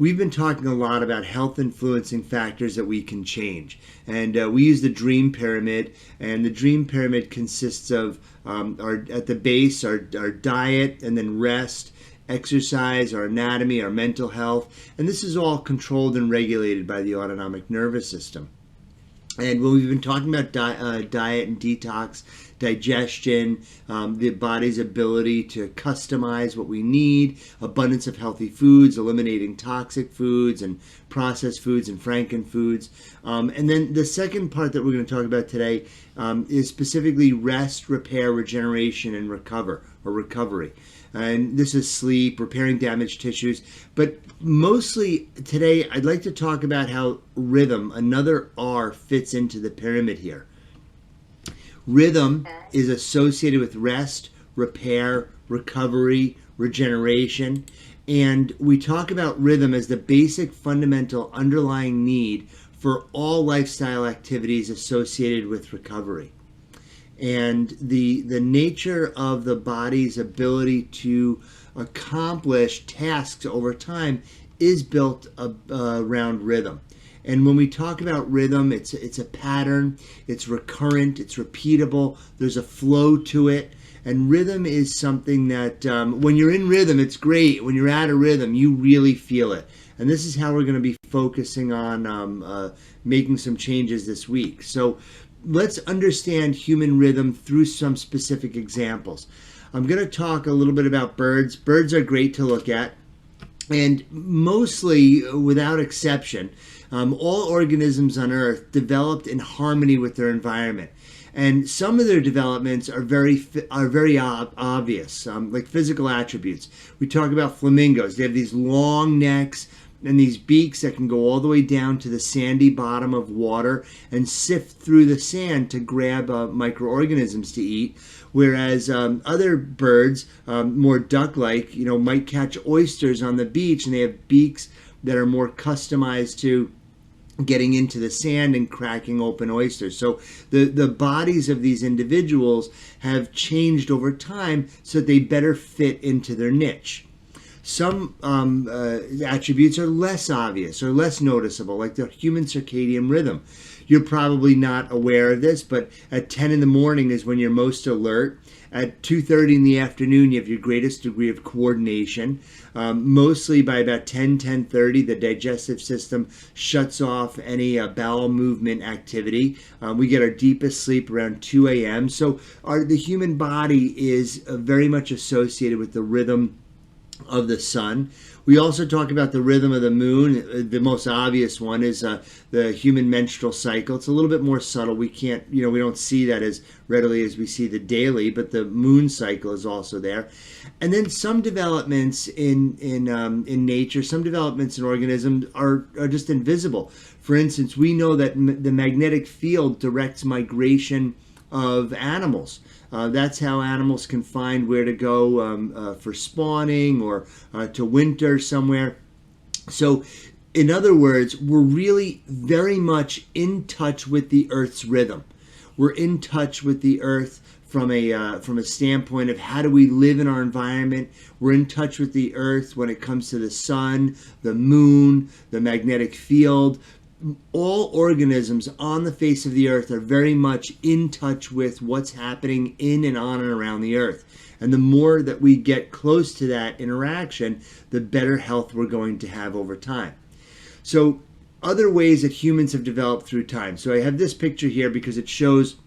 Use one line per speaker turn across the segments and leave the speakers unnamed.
we've been talking a lot about health influencing factors that we can change. And we use the D.R.E.A.M pyramid, and the D.R.E.A.M pyramid consists of at the base, our diet, and then rest, exercise, our anatomy, our mental health. And this is all controlled and regulated by the autonomic nervous system. And when we've been talking about diet and detox, digestion, the body's ability to customize what we need, abundance of healthy foods, eliminating toxic foods and processed foods and franken foods. And then the second part that we're going to talk about today is specifically rest, repair, regeneration, and recovery. And this is sleep, repairing damaged tissues. But mostly today, I'd like to talk about how rhythm, another R, fits into the pyramid here. Rhythm is associated with rest, repair, recovery, regeneration. And we talk about rhythm as the basic fundamental underlying need for all lifestyle activities associated with recovery. And the nature of the body's ability to accomplish tasks over time is built around rhythm. And when we talk about rhythm, it's a pattern, it's recurrent, it's repeatable, there's a flow to it. And rhythm is something that when you're in rhythm, it's great. When you're out of rhythm, you really feel it. And this is how we're going to be focusing on making some changes this week. So let's understand human rhythm through some specific examples. I'm going to talk a little bit about birds. Birds are great to look at. And mostly, without exception, all organisms on Earth developed in harmony with their environment. And some of their developments are very obvious, like physical attributes. We talk about flamingos. They have these long necks and these beaks that can go all the way down to the sandy bottom of water and sift through the sand to grab microorganisms to eat. Whereas other birds, more duck-like, might catch oysters on the beach, and they have beaks that are more customized to getting into the sand and cracking open oysters. So the bodies of these individuals have changed over time so that they better fit into their niche. Some attributes are less obvious or less noticeable, like the human circadian rhythm. You're probably not aware of this, but at 10 in the morning is when you're most alert. At 2:30 in the afternoon, you have your greatest degree of coordination. Mostly by about 10:30, the digestive system shuts off any bowel movement activity. We get our deepest sleep around 2 a.m. So the human body is very much associated with the rhythm of the sun. We also talk about the rhythm of the moon. The most obvious one is the human menstrual cycle. It's a little bit more subtle. We can't, we don't see that as readily as we see the daily, but the moon cycle is also there. And then some developments in nature, some developments in organisms are just invisible. For instance, we know that the magnetic field directs migration of animals. That's how animals can find where to go for spawning or to winter somewhere. So, in other words, we're really very much in touch with the Earth's rhythm. We're in touch with the Earth from a standpoint of how do we live in our environment. We're in touch with the Earth when it comes to the sun, the moon, the magnetic field. All organisms on the face of the earth are very much in touch with what's happening in and on and around the earth. And the more that we get close to that interaction, the better health we're going to have over time. So other ways that humans have developed through time. So I have this picture here because it shows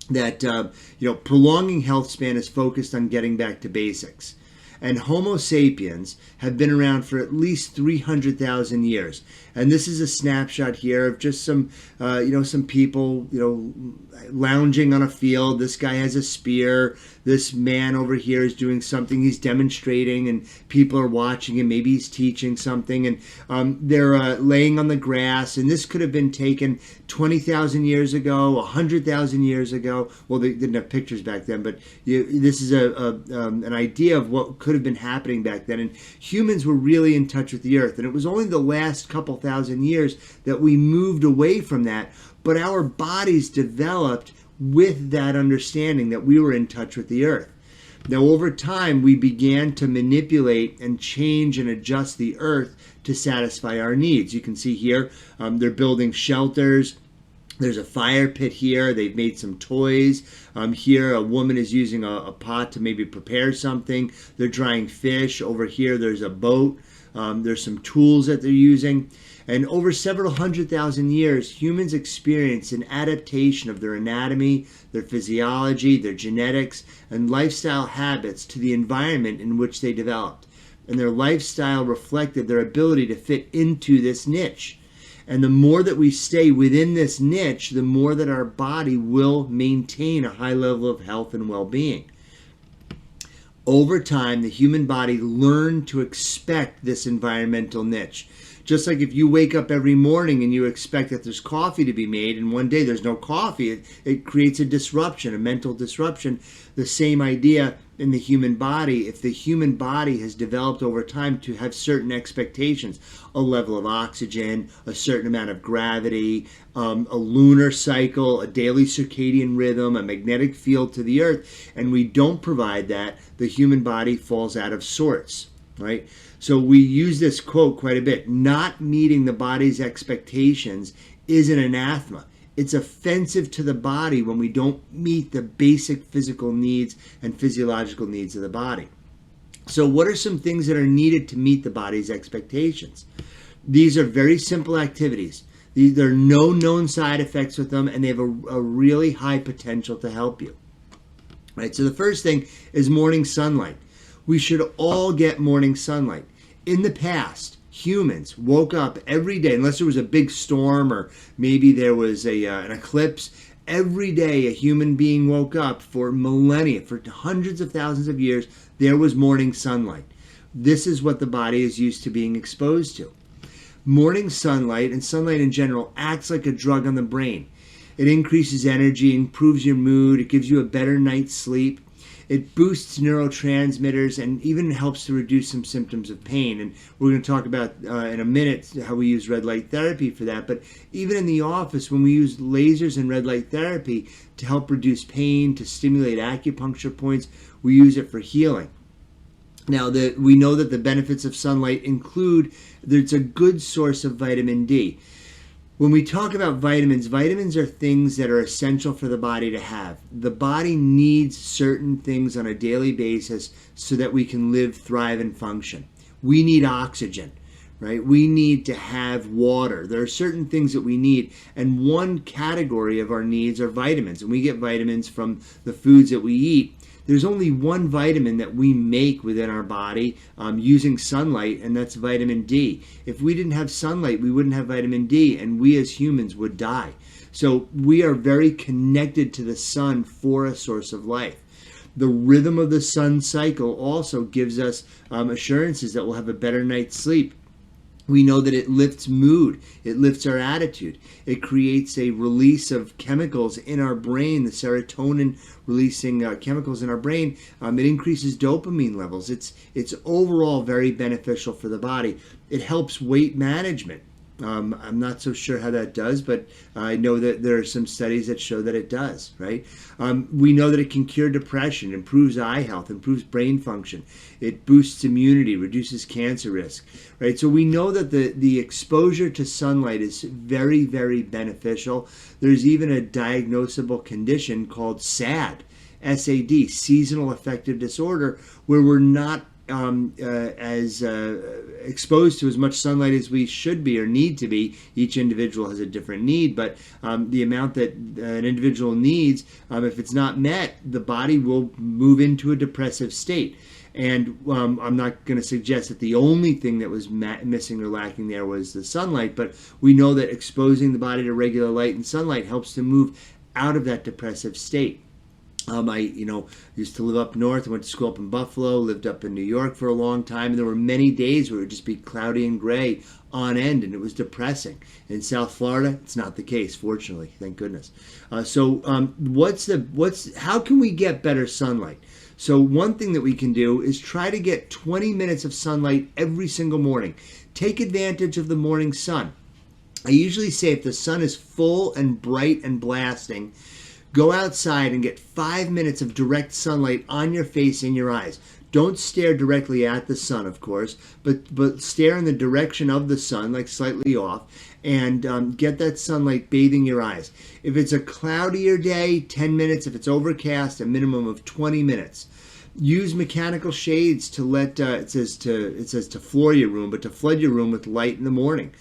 that prolonging health span is focused on getting back to basics. And Homo sapiens have been around for at least 300,000 years. And this is a snapshot here of just some people, lounging on a field. This guy has a spear. This man over here is doing something. He's demonstrating, and people are watching him. Maybe he's teaching something, and they're laying on the grass. And this could have been taken 20,000 years ago, 100,000 years ago. Well, they didn't have pictures back then, but this is an idea of what could have been happening back then. And humans were really in touch with the earth. And it was only the last couple thousand years that we moved away from that. But our bodies developed with that understanding that we were in touch with the earth. Now, over time, we began to manipulate and change and adjust the earth to satisfy our needs. You can see here, they're building shelters. There's a fire pit here. They've made some toys. Here, a woman is using a pot to maybe prepare something. They're drying fish. Over here, there's a boat. There's some tools that they're using. And over several 100,000 years, humans experienced an adaptation of their anatomy, their physiology, their genetics, and lifestyle habits to the environment in which they developed. And their lifestyle reflected their ability to fit into this niche. And the more that we stay within this niche, the more that our body will maintain a high level of health and well-being. Over time, the human body learned to expect this environmental niche. Just like if you wake up every morning and you expect that there's coffee to be made, and one day there's no coffee, it creates a disruption, a mental disruption. The same idea in the human body. If the human body has developed over time to have certain expectations, a level of oxygen, a certain amount of gravity, a lunar cycle, a daily circadian rhythm, a magnetic field to the earth, and we don't provide that, the human body falls out of sorts, right? So we use this quote quite a bit. Not meeting the body's expectations is an anathema. It's offensive to the body when we don't meet the basic physical needs and physiological needs of the body. So what are some things that are needed to meet the body's expectations? These are very simple activities. There are no known side effects with them, and they have a really high potential to help you. Right? So the first thing is morning sunlight. We should all get morning sunlight. In the past, humans woke up every day, unless there was a big storm or maybe there was an eclipse. Every day a human being woke up for millennia, for hundreds of thousands of years, there was morning sunlight. This is what the body is used to being exposed to. Morning sunlight, and sunlight in general, acts like a drug on the brain. It increases energy, improves your mood, it gives you a better night's sleep. It boosts neurotransmitters and even helps to reduce some symptoms of pain. And we're going to talk about in a minute how we use red light therapy for that. But even in the office, when we use lasers and red light therapy to help reduce pain, to stimulate acupuncture points, we use it for healing. Now, we know that the benefits of sunlight include that it's a good source of vitamin D. When we talk about vitamins, vitamins are things that are essential for the body to have. The body needs certain things on a daily basis so that we can live, thrive, and function. We need oxygen, right? We need to have water. There are certain things that we need, and one category of our needs are vitamins, and we get vitamins from the foods that we eat. There's only one vitamin that we make within our body using sunlight, and that's vitamin D. If we didn't have sunlight, we wouldn't have vitamin D, and we as humans would die. So we are very connected to the sun for a source of life. The rhythm of the sun cycle also gives us assurances that we'll have a better night's sleep. We know that it lifts mood, it lifts our attitude, it creates a release of chemicals in our brain, the serotonin releasing chemicals in our brain. It increases dopamine levels. It's overall very beneficial for the body. It helps weight management. I'm not so sure how that does, but I know that there are some studies that show that it does, right? We know that it can cure depression, improves eye health, improves brain function. It boosts immunity, reduces cancer risk, right? So we know that the exposure to sunlight is very, very beneficial. There's even a diagnosable condition called SAD, S-A-D, seasonal affective disorder, where we're not as exposed to as much sunlight as we should be or need to be. Each individual has a different need, but the amount that an individual needs, if it's not met, the body will move into a depressive state. And I'm not going to suggest that the only thing that was missing or lacking there was the sunlight, but we know that exposing the body to regular light and sunlight helps to move out of that depressive state. I used to live up north. I went to school up in Buffalo, lived up in New York for a long time, and there were many days where it would just be cloudy and gray on end, and it was depressing. In South Florida, it's not the case, fortunately, thank goodness. How can we get better sunlight? So one thing that we can do is try to get 20 minutes of sunlight every single morning. Take advantage of the morning sun. I usually say if the sun is full and bright and blasting, Go outside and get 5 minutes of direct sunlight on your face and your eyes. Don't stare directly at the sun, of course, but stare in the direction of the sun, like slightly off, and get that sunlight bathing your eyes. If it's a cloudier day, 10 minutes. If it's overcast, a minimum of 20 minutes. Use mechanical shades to let it says to floor your room, but to flood your room with light in the morning.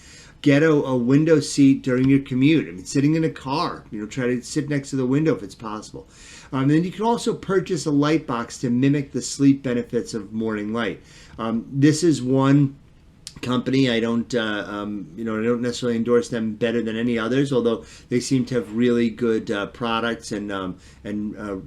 Get a window seat during your commute. I mean, sitting in a car, try to sit next to the window if it's possible. Then you can also purchase a light box to mimic the sleep benefits of morning light. This is one company. I don't necessarily endorse them better than any others, although they seem to have really good products and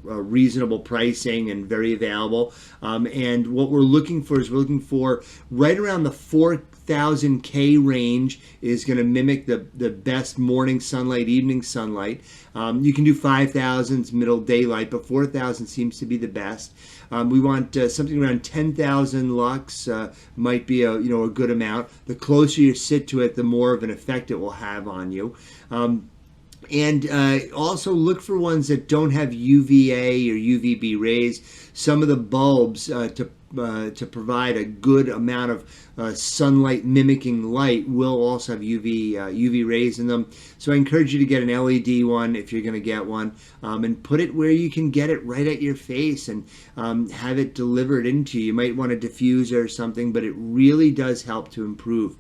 reasonable pricing and very available. And what we're looking for right around the 4,000 K range is going to mimic the best morning sunlight, evening sunlight. You can do 5,000's middle daylight, but 4,000 seems to be the best. We want something around 10,000 lux might be a good amount. The closer you sit to it, the more of an effect it will have on you. And also look for ones that don't have UVA or UVB rays. Some of the bulbs to provide a good amount of sunlight mimicking light will also have UV rays in them. So I encourage you to get an LED one if you're going to get one, and put it where you can get it right at your face and have it delivered into you. You might want a diffuser or something, but it really does help to improve.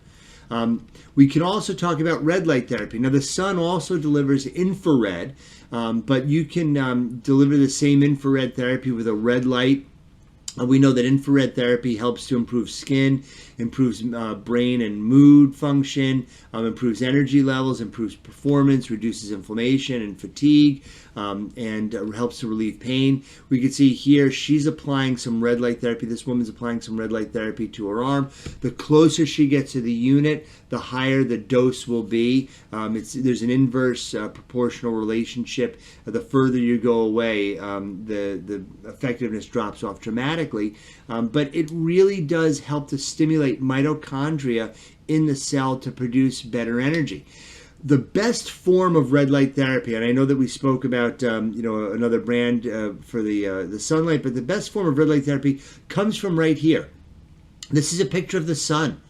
We can also talk about red light therapy. Now, the sun also delivers infrared, but you can deliver the same infrared therapy with a red light. We know that infrared therapy helps to improve skin, improves brain and mood function, improves energy levels, improves performance, reduces inflammation and fatigue, and helps to relieve pain. We can see here she's applying some red light therapy. This woman's applying some red light therapy to her arm. The closer she gets to the unit, the higher the dose will be. There's an inverse proportional relationship. The further you go away, the effectiveness drops off dramatically. But it really does help to stimulate mitochondria in the cell to produce better energy. The best form of red light therapy, and I know that we spoke about another brand for the sunlight, but the best form of red light therapy comes from right here. This is a picture of the sun.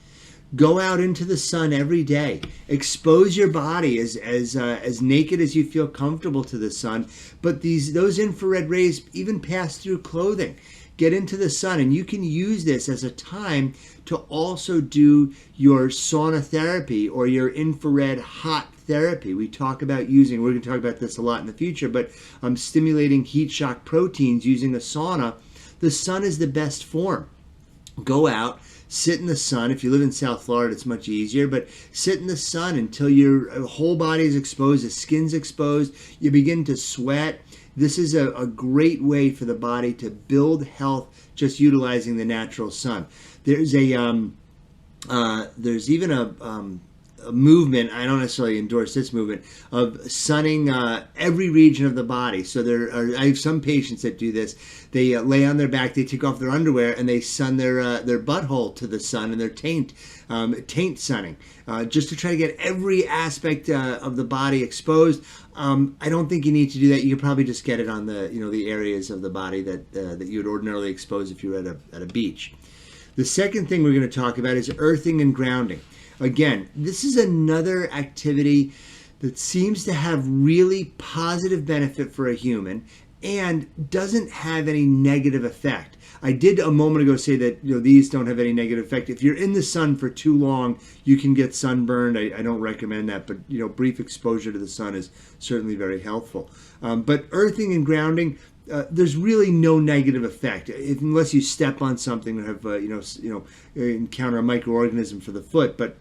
Go out into the sun every day. Expose your body as naked as you feel comfortable to the sun. But those infrared rays even pass through clothing. Get into the sun, and you can use this as a time to also do your sauna therapy or your infrared hot therapy. We're going to talk about this a lot in the future, but stimulating heat shock proteins using a sauna. The sun is the best form. Go out, sit in the sun. If you live in South Florida, it's much easier, but sit in the sun until your whole body is exposed, the skin's exposed, you begin to sweat. This is a great way for the body to build health just utilizing the natural sun. There's even a movement, I don't necessarily endorse this movement, of sunning every region of the body. So I have some patients that do this. They lay on their back, they take off their underwear, and they sun their butthole to the sun and their taint sunning, just to try to get every aspect of the body exposed. I don't think you need to do that. You could probably just get it on the areas of the body that you would ordinarily expose if you were at a beach. The second thing we're going to talk about is earthing and grounding. Again, this is another activity that seems to have really positive benefit for a human and doesn't have any negative effect. I did a moment ago say that these don't have any negative effect. If you're in the sun for too long, you can get sunburned. I don't recommend that, but brief exposure to the sun is certainly very helpful. But earthing and grounding, there's really no negative effect unless you step on something or have encounter a microorganism for the foot. But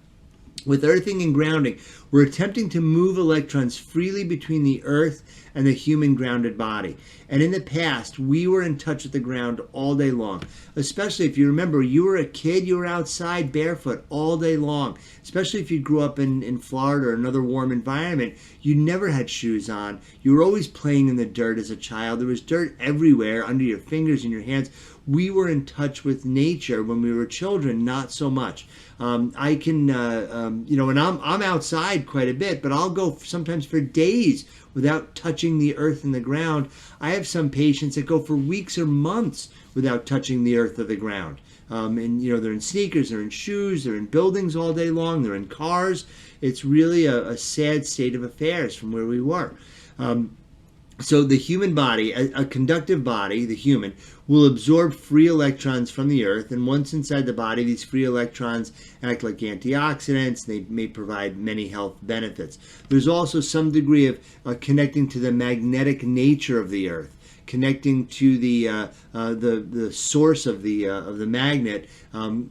with earthing and grounding, we're attempting to move electrons freely between the earth and the human grounded body. And in the past, we were in touch with the ground all day long. Especially if you remember, you were a kid, you were outside barefoot all day long. Especially if you grew up in Florida or another warm environment, you never had shoes on. You were always playing in the dirt as a child. There was dirt everywhere under your fingers and your hands. we were in touch with nature when we were children, not so much. I can, and I'm outside quite a bit, but I'll go sometimes for days without touching the earth and the ground. I have some patients that go for weeks or months without touching the earth or the ground. They're in sneakers, they're in shoes, they're in buildings all day long, they're in cars. It's really a sad state of affairs from where we were. So the human body, a conductive body, the human, will absorb free electrons from the earth, and once inside the body, these free electrons act like antioxidants. They may provide many health benefits. There's also some degree of connecting to the magnetic nature of the earth, connecting to the source of the magnet.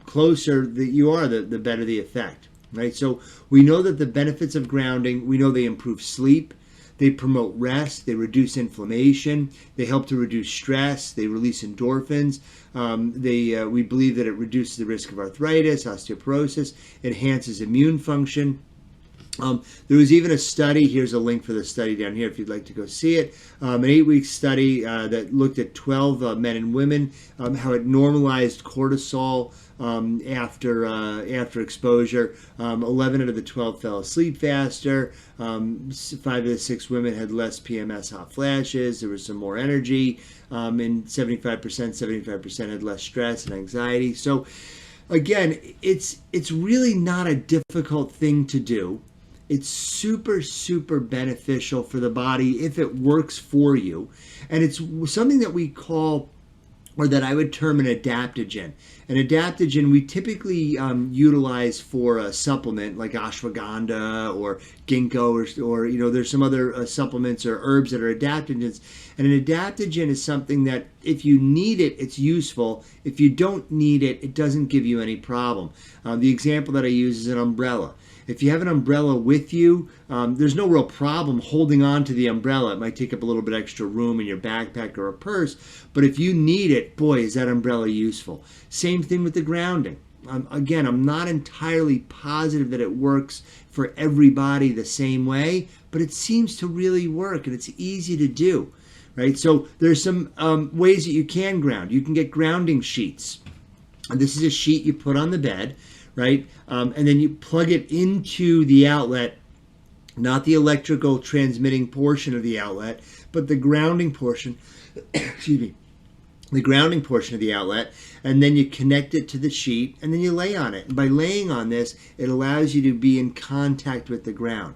Closer that you are, the better the effect. Right. So we know that the benefits of grounding. We know they improve sleep. They promote rest, they reduce inflammation, they help to reduce stress, they release endorphins. We believe that it reduces the risk of arthritis, osteoporosis, enhances immune function. There was even a study, here's a link for the study down here if you'd like to go see it, an 8-week study that looked at 12 men and women, how it normalized cortisol after exposure. 11 out of the 12 fell asleep faster. 5 of the 6 women had less PMS hot flashes. There was some more energy, and 75% had less stress and anxiety. So again, it's really not a difficult thing to do. It's super, super beneficial for the body if it works for you. And it's something that we call, or that I would term, an adaptogen. An adaptogen we typically utilize for a supplement like ashwagandha or ginkgo, or there's some other supplements or herbs that are adaptogens. And an adaptogen is something that if you need it, it's useful. If you don't need it, it doesn't give you any problem. The example that I use is an umbrella. If you have an umbrella with you, there's no real problem holding on to the umbrella. It might take up a little bit extra room in your backpack or a purse, but if you need it, boy, is that umbrella useful. Same thing with the grounding. Again, I'm not entirely positive that it works for everybody the same way, but it seems to really work, and it's easy to do, right? So there's some ways that you can ground. You can get grounding sheets. And this is a sheet you put on the bed, right? And then you plug it into the outlet, not the electrical transmitting portion of the outlet, but the grounding portion, excuse me, the grounding portion of the outlet, and then you connect it to the sheet, and then you lay on it. And by laying on this, it allows you to be in contact with the ground.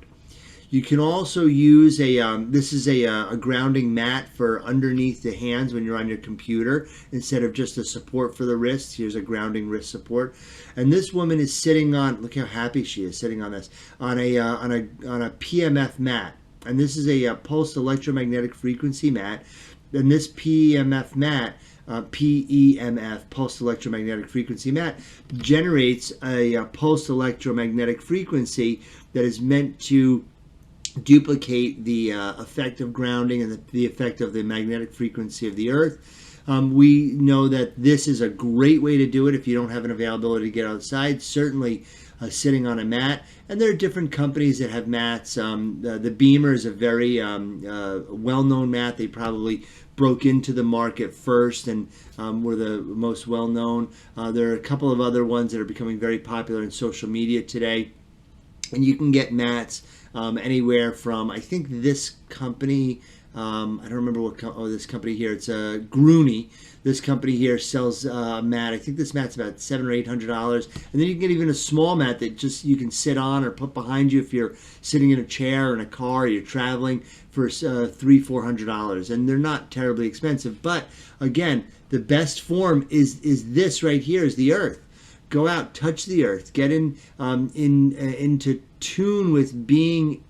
You can also use this is a grounding mat for underneath the hands when you're on your computer, instead of just a support for the wrists. Here's a grounding wrist support. And this woman is sitting on, look how happy she is sitting on this, on a PMF mat. And this is a pulsed electromagnetic frequency mat. And this PMF mat, PEMF, pulsed electromagnetic frequency mat, generates a pulsed electromagnetic frequency that is meant to duplicate the effect of grounding and the effect of the magnetic frequency of the earth. We know that this is a great way to do it if you don't have an availability to get outside. Certainly sitting on a mat. And there are different companies that have mats. The Beamer is a very well-known mat. They probably broke into the market first and were the most well-known. There are a couple of other ones that are becoming very popular in social media today. And you can get mats anywhere from, I think this company, I don't remember what this company here, it's Grooney. This company here sells a mat. I think this mat's about $700 or $800. And then you can get even a small mat that just you can sit on or put behind you if you're sitting in a chair or in a car or you're traveling, for $300, $400. And they're not terribly expensive. But again, the best form is this right here, is the earth. Go out, touch the earth, get into tune with being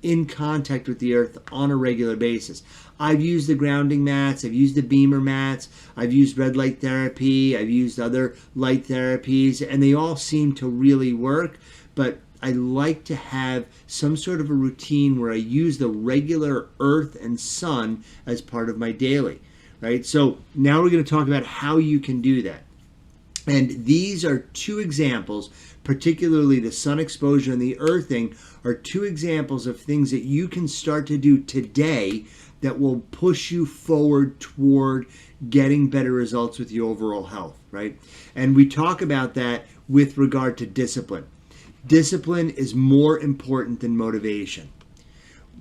in contact with the earth on a regular basis. I've used the grounding mats, I've used the Beamer mats, I've used red light therapy, I've used other light therapies, and they all seem to really work. But I like to have some sort of a routine where I use the regular earth and sun as part of my daily, right? So now we're going to talk about how you can do that. And these are two examples, particularly the sun exposure and the earthing, are two examples of things that you can start to do today that will push you forward toward getting better results with your overall health, right? And we talk about that with regard to discipline. Discipline is more important than motivation.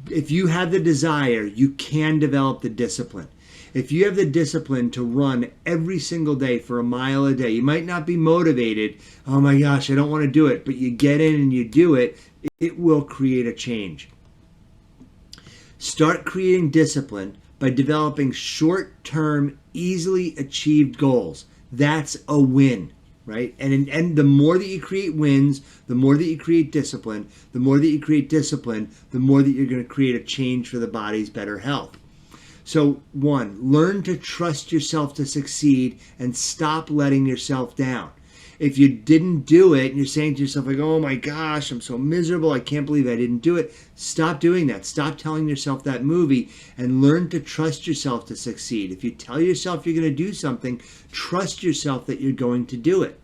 If you have the desire, you can develop the discipline. If you have the discipline to run every single day for a mile a day, you might not be motivated. Oh my gosh, I don't want to do it. But you get in and you do it, it will create a change. Start creating discipline by developing short-term, easily achieved goals. That's a win, right? And the more that you create wins, the more that you create discipline, the more that you create discipline, the more that you're going to create a change for the body's better health. So, one, learn to trust yourself to succeed and stop letting yourself down. If you didn't do it and you're saying to yourself like, oh my gosh, I'm so miserable, I can't believe I didn't do it, stop doing that. Stop telling yourself that movie and learn to trust yourself to succeed. If you tell yourself you're going to do something, trust yourself that you're going to do it.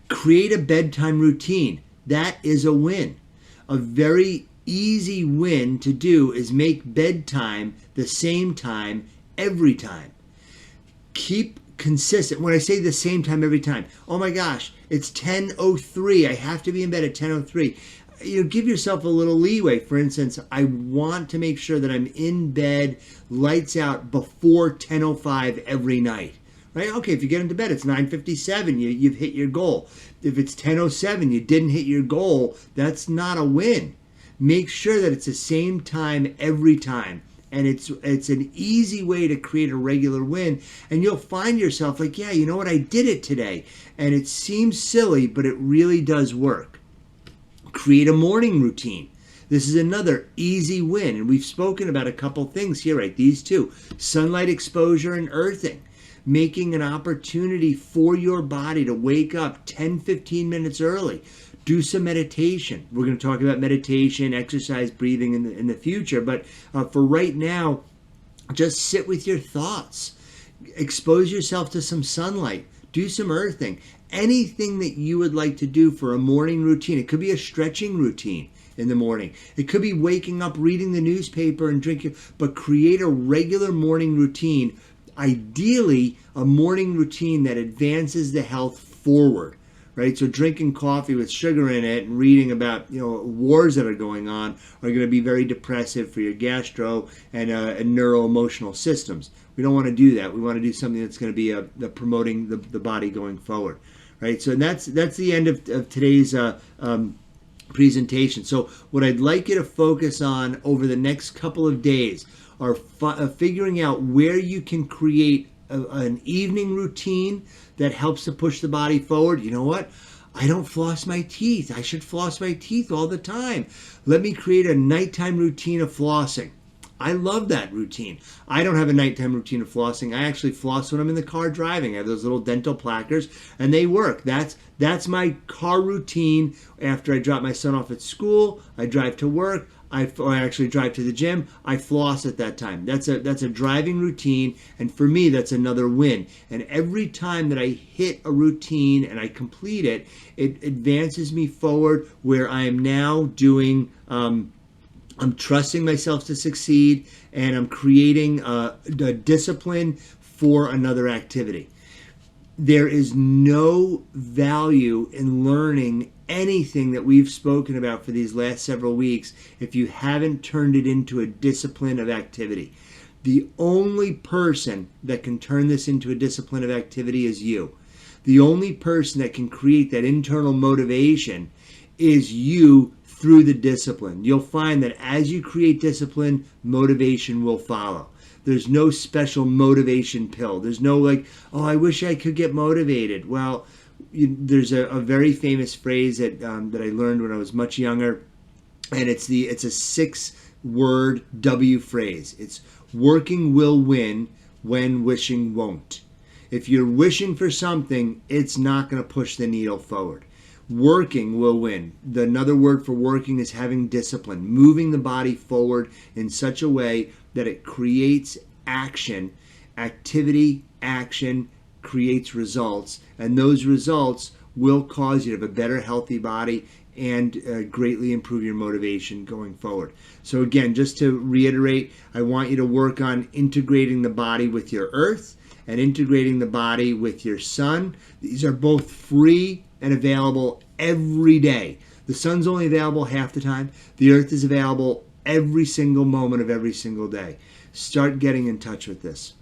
Create a bedtime routine. That is a win. A very easy win to do is make bedtime the same time every time. Keep consistent. When I say the same time every time, oh my gosh, it's 10:03. I have to be in bed at 10:03. Give yourself a little leeway. For instance, I want to make sure that I'm in bed, lights out, before 10:05 every night. Right? Okay, if you get into bed, it's 9:57, you've hit your goal. If it's 10:07, you didn't hit your goal, that's not a win. Make sure that it's the same time every time. And it's an easy way to create a regular win. And you'll find yourself like, yeah, you know what, I did it today. And it seems silly, but it really does work. Create a morning routine. This is another easy win. And we've spoken about a couple things here, right? These two, sunlight exposure and earthing. Making an opportunity for your body to wake up 10, 15 minutes early. Do some meditation. We're going to talk about meditation, exercise, breathing in the future. But for right now, just sit with your thoughts. Expose yourself to some sunlight. Do some earthing. Anything that you would like to do for a morning routine. It could be a stretching routine in the morning. It could be waking up, reading the newspaper and drinking. But create a regular morning routine. Ideally, a morning routine that advances the health forward. Right, so drinking coffee with sugar in it and reading about wars that are going on are going to be very depressive for your gastro and neuro-emotional systems. We don't want to do that. We want to do something that's going to be promoting the body going forward. Right, so that's the end of today's presentation. So what I'd like you to focus on over the next couple of days are figuring out where you can create an evening routine that helps to push the body forward. You know what? I don't floss my teeth. I should floss my teeth all the time. Let me create a nighttime routine of flossing. I love that routine. I don't have a nighttime routine of flossing. I actually floss when I'm in the car driving. I have those little dental plackers, and they work. That's my car routine. After I drop my son off at school, I drive to work. I actually drive to the gym. I floss at that time. That's a driving routine, and for me, that's another win. And every time that I hit a routine and I complete it, it advances me forward. Where I am now doing, I'm trusting myself to succeed, and I'm creating a discipline for another activity. There is no value in learning anything that we've spoken about for these last several weeks if you haven't turned it into a discipline of activity. The only person that can turn this into a discipline of activity is you. The only person that can create that internal motivation is you through the discipline. You'll find that as you create discipline, motivation will follow. There's no special motivation pill. There's no like, oh, I wish I could get motivated. Well, there's a very famous phrase that I learned when I was much younger, and it's a 6-word W phrase. It's working will win when wishing won't. If you're wishing for something, it's not going to push the needle forward. Working will win. Another word for working is having discipline, moving the body forward in such a way that it creates action. Activity, action creates results, and those results will cause you to have a better, healthy body and greatly improve your motivation going forward. So again, just to reiterate, I want you to work on integrating the body with your earth and integrating the body with your sun. These are both free and available every day. The sun's only available half the time. The earth is available every single moment of every single day. Start getting in touch with this.